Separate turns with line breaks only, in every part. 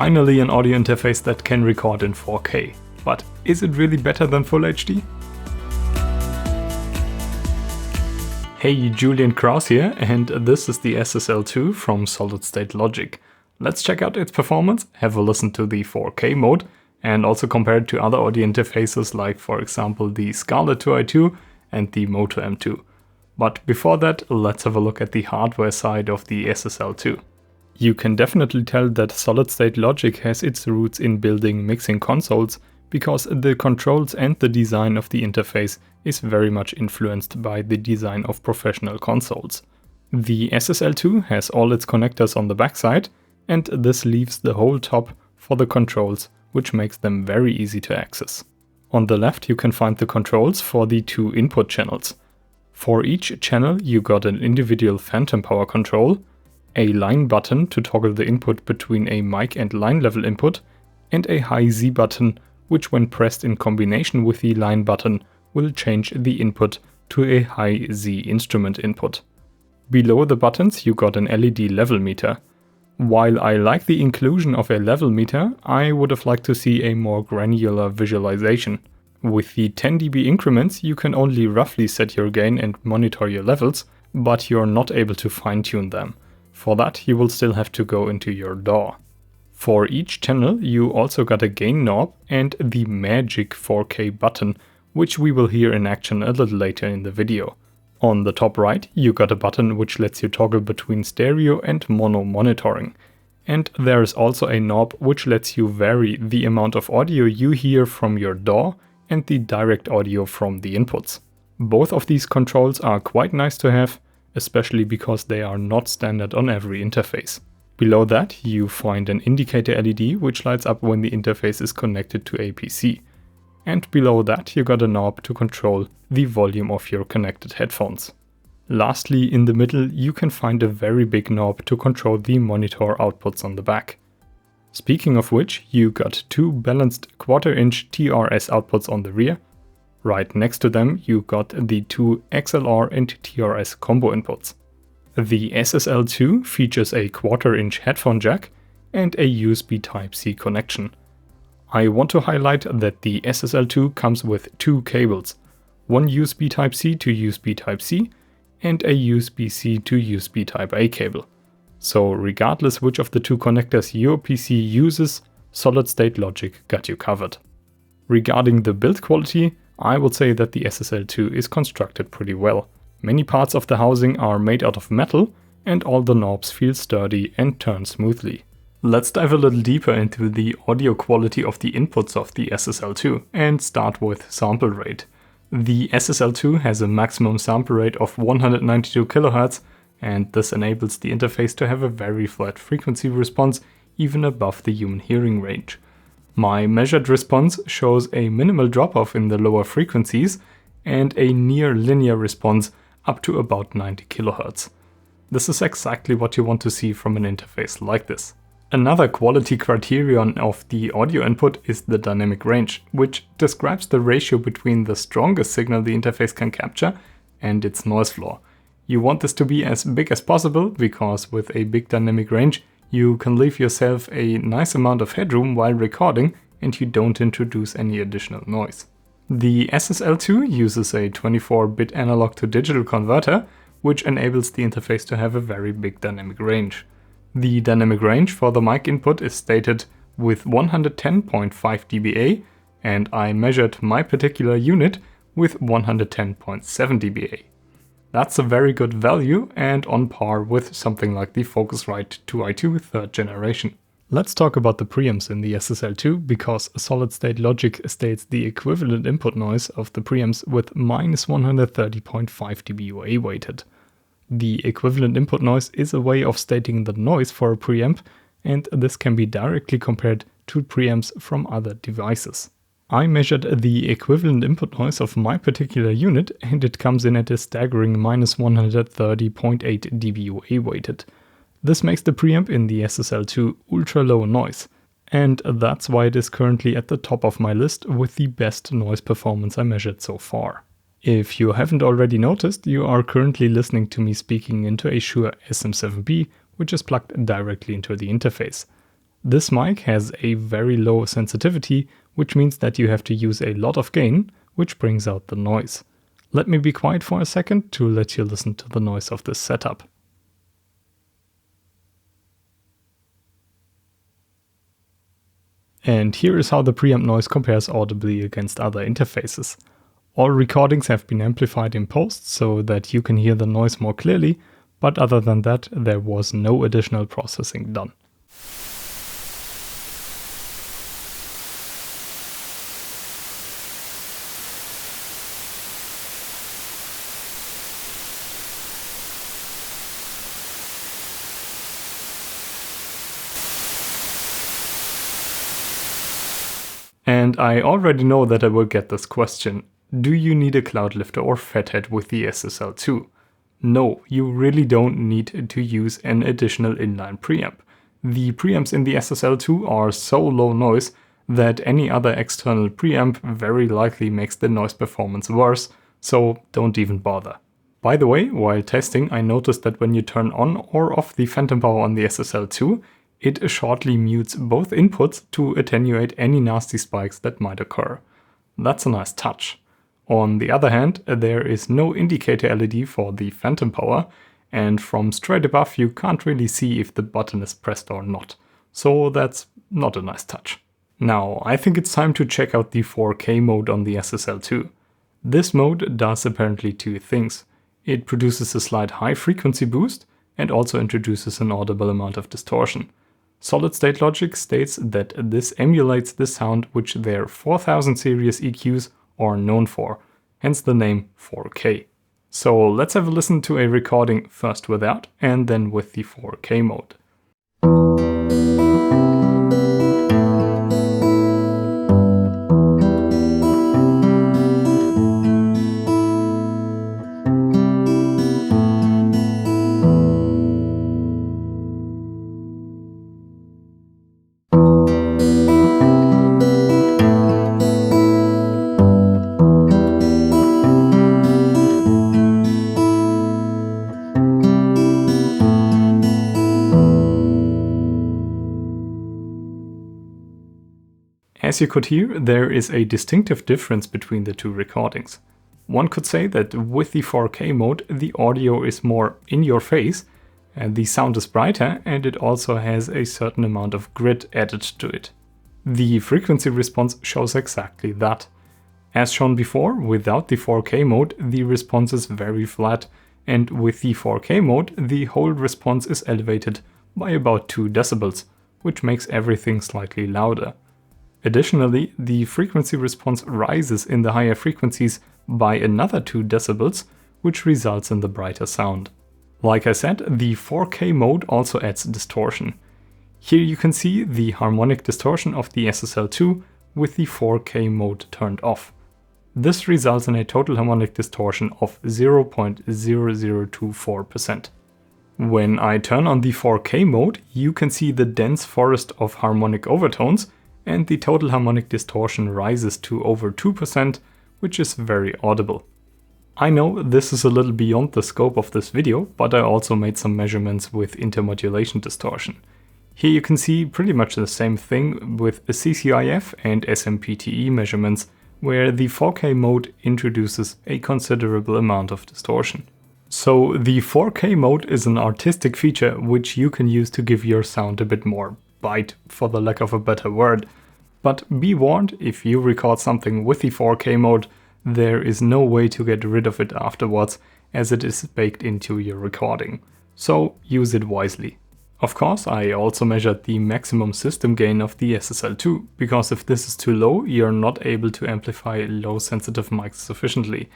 Finally, an audio interface that can record in 4K. But is it really better than Full HD? Hey, Julian Kraus here, and this is the SSL2 from Solid State Logic. Let's check out its performance, have a listen to the 4K mode, and also compare it to other audio interfaces like, for example, the Scarlett 2i2 and the Moto M2. But before that, let's have a look at the hardware side of the SSL2. You can definitely tell that Solid State Logic has its roots in building mixing consoles, because the controls and the design of the interface is very much influenced by the design of professional consoles. The SSL2 has all its connectors on the backside, and this leaves the whole top for the controls, which makes them very easy to access. On the left you can find the controls for the two input channels. For each channel you got an individual phantom power control, a line button to toggle the input between a mic and line level input, and a high Z button, which when pressed in combination with the line button will change the input to a high Z instrument input. Below the buttons you got an LED level meter. While I like the inclusion of a level meter, I would have liked to see a more granular visualization. With the 10 dB increments you can only roughly set your gain and monitor your levels, but you're not able to fine-tune them. For that you will still have to go into your DAW. For each channel you also got a gain knob and the magic 4K button, which we will hear in action a little later in the video. On the top right you got a button which lets you toggle between stereo and mono monitoring. And there is also a knob which lets you vary the amount of audio you hear from your DAW and the direct audio from the inputs. Both of these controls are quite nice to have, especially because they are not standard on every interface. Below that you find an indicator LED which lights up when the interface is connected to a PC. And below that you got a knob to control the volume of your connected headphones. Lastly, in the middle you can find a very big knob to control the monitor outputs on the back. Speaking of which, you got two balanced 1/4 inch TRS outputs on the rear. Right next to them you got the two XLR and TRS combo inputs. The SSL2 features a 1/4 inch headphone jack and a USB Type-C connection. I want to highlight that the SSL2 comes with two cables, one USB Type-C to USB Type-C and a USB-C to USB Type-A cable. So regardless which of the two connectors your PC uses, Solid State Logic got you covered. Regarding the build quality, I would say that the SSL2 is constructed pretty well. Many parts of the housing are made out of metal and all the knobs feel sturdy and turn smoothly. Let's dive a little deeper into the audio quality of the inputs of the SSL2 and start with sample rate. The SSL2 has a maximum sample rate of 192 kHz, and this enables the interface to have a very flat frequency response even above the human hearing range. My measured response shows a minimal drop-off in the lower frequencies and a near linear response up to about 90 kHz. This is exactly what you want to see from an interface like this. Another quality criterion of the audio input is the dynamic range, which describes the ratio between the strongest signal the interface can capture and its noise floor. You want this to be as big as possible, because with a big dynamic range you can leave yourself a nice amount of headroom while recording and you don't introduce any additional noise. The SSL2 uses a 24-bit analog to digital converter, which enables the interface to have a very big dynamic range. The dynamic range for the mic input is stated with 110.5 dBA, and I measured my particular unit with 110.7 dBA. That's a very good value and on par with something like the Focusrite 2i2 3rd generation. Let's talk about the preamps in the SSL2, because Solid State Logic states the equivalent input noise of the preamps with -130.5 dBA weighted. The equivalent input noise is a way of stating the noise for a preamp, and this can be directly compared to preamps from other devices. I measured the equivalent input noise of my particular unit and it comes in at a staggering -130.8 dBA weighted. This makes the preamp in the SSL2 ultra low noise, and that's why it is currently at the top of my list with the best noise performance I measured so far. If you haven't already noticed, you are currently listening to me speaking into a Shure SM7B, which is plugged directly into the interface. This mic has a very low sensitivity, which means that you have to use a lot of gain, which brings out the noise. Let me be quiet for a second to let you listen to the noise of this setup. And here is how the preamp noise compares audibly against other interfaces. All recordings have been amplified in post so that you can hear the noise more clearly, but other than that, there was no additional processing done. And I already know that I will get this question. Do you need a cloud lifter or fathead with the SSL2? No, you really don't need to use an additional inline preamp. The preamps in the SSL2 are so low noise that any other external preamp very likely makes the noise performance worse, so don't even bother. By the way, while testing, I noticed that when you turn on or off the phantom power on the SSL2, it shortly mutes both inputs to attenuate any nasty spikes that might occur. That's a nice touch. On the other hand, there is no indicator LED for the phantom power, and from straight above you can't really see if the button is pressed or not. So that's not a nice touch. Now, I think it's time to check out the 4K mode on the SSL2. This mode does apparently two things. It produces a slight high frequency boost and also introduces an audible amount of distortion. Solid State Logic states that this emulates the sound which their 4000 series EQs are known for, hence the name 4K. So let's have a listen to a recording first without and then with the 4K mode. As you could hear, there is a distinctive difference between the two recordings. One could say that with the 4K mode, the audio is more in your face, and the sound is brighter, and it also has a certain amount of grit added to it. The frequency response shows exactly that. As shown before, without the 4K mode, the response is very flat, and with the 4K mode, the whole response is elevated by about 2 decibels, which makes everything slightly louder. Additionally, the frequency response rises in the higher frequencies by another 2 decibels, which results in the brighter sound. Like I said, the 4K mode also adds distortion. Here you can see the harmonic distortion of the SSL2 with the 4K mode turned off. This results in a total harmonic distortion of 0.0024%. When I turn on the 4K mode, you can see the dense forest of harmonic overtones, and the total harmonic distortion rises to over 2%, which is very audible. I know this is a little beyond the scope of this video, but I also made some measurements with intermodulation distortion. Here you can see pretty much the same thing with CCIF and SMPTE measurements, where the 4K mode introduces a considerable amount of distortion. So the 4K mode is an artistic feature which you can use to give your sound a bit more bite, for the lack of a better word. But be warned, if you record something with the 4K mode, there is no way to get rid of it afterwards, as it is baked into your recording. So use it wisely. Of course, I also measured the maximum system gain of the SSL2, because if this is too low, you're not able to amplify low sensitive mics sufficiently.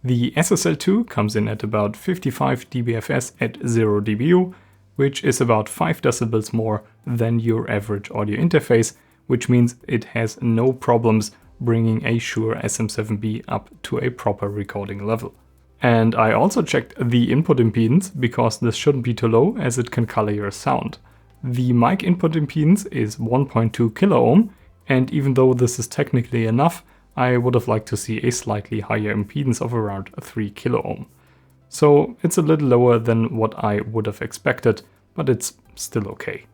The SSL2 comes in at about 55 dBFS at 0 dBu, which is about 5 decibels more than your average audio interface, which means it has no problems bringing a Shure SM7B up to a proper recording level. And I also checked the input impedance, because this shouldn't be too low as it can color your sound. The mic input impedance is 1.2 kiloohm, and even though this is technically enough, I would have liked to see a slightly higher impedance of around 3 kiloohm. So it's a little lower than what I would have expected, but it's still okay.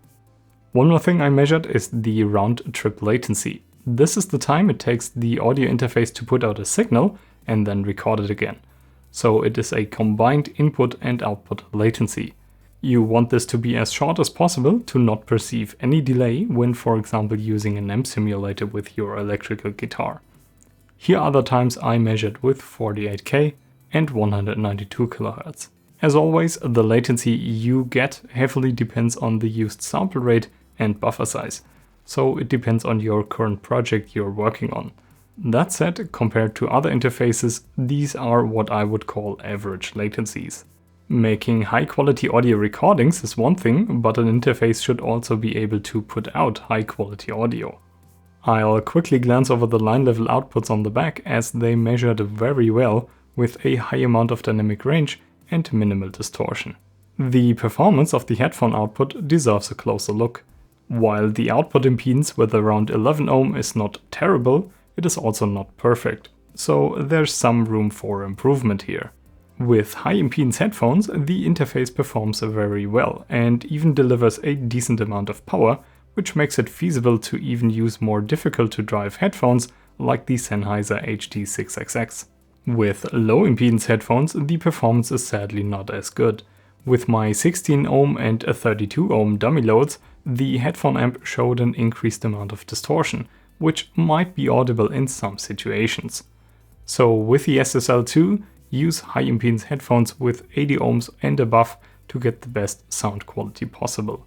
One more thing I measured is the round-trip latency. This is the time it takes the audio interface to put out a signal and then record it again. So it is a combined input and output latency. You want this to be as short as possible to not perceive any delay when, for example, using an amp simulator with your electrical guitar. Here are the times I measured with 48K and 192 kHz. As always, the latency you get heavily depends on the used sample rate and buffer size, so it depends on your current project you're working on. That said, compared to other interfaces, these are what I would call average latencies. Making high-quality audio recordings is one thing, but an interface should also be able to put out high-quality audio. I'll quickly glance over the line-level outputs on the back, as they measured very well with a high amount of dynamic range and minimal distortion. The performance of the headphone output deserves a closer look. While the output impedance with around 11 ohm is not terrible, it is also not perfect, so there's some room for improvement here. With high impedance headphones, the interface performs very well and even delivers a decent amount of power, which makes it feasible to even use more difficult to drive headphones like the Sennheiser HD6XX. With low impedance headphones, the performance is sadly not as good. With my 16 ohm and 32 ohm dummy loads, the headphone amp showed an increased amount of distortion, which might be audible in some situations. So with the SSL2, use high impedance headphones with 80 ohms and above to get the best sound quality possible.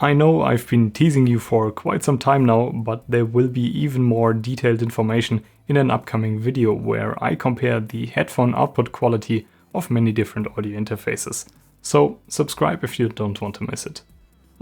I know I've been teasing you for quite some time now, but there will be even more detailed information in an upcoming video where I compare the headphone output quality of many different audio interfaces. So subscribe if you don't want to miss it.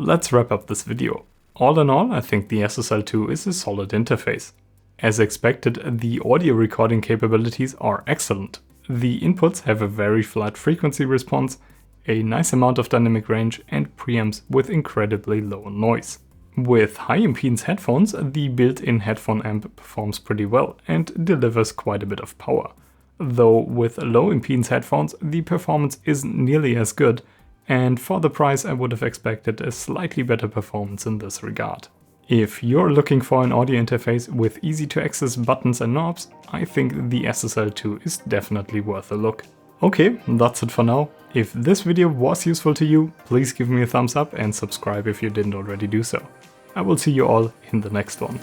Let's wrap up this video. All in all, I think the SSL2 is a solid interface. As expected, the audio recording capabilities are excellent. The inputs have a very flat frequency response, a nice amount of dynamic range, and preamps with incredibly low noise. With high impedance headphones, the built-in headphone amp performs pretty well and delivers quite a bit of power. Though with low impedance headphones, the performance isn't nearly as good, and for the price I would have expected a slightly better performance in this regard. If you're looking for an audio interface with easy to access buttons and knobs, I think the SSL2 is definitely worth a look. Okay, that's it for now. If this video was useful to you, please give me a thumbs up and subscribe if you didn't already do so. I will see you all in the next one.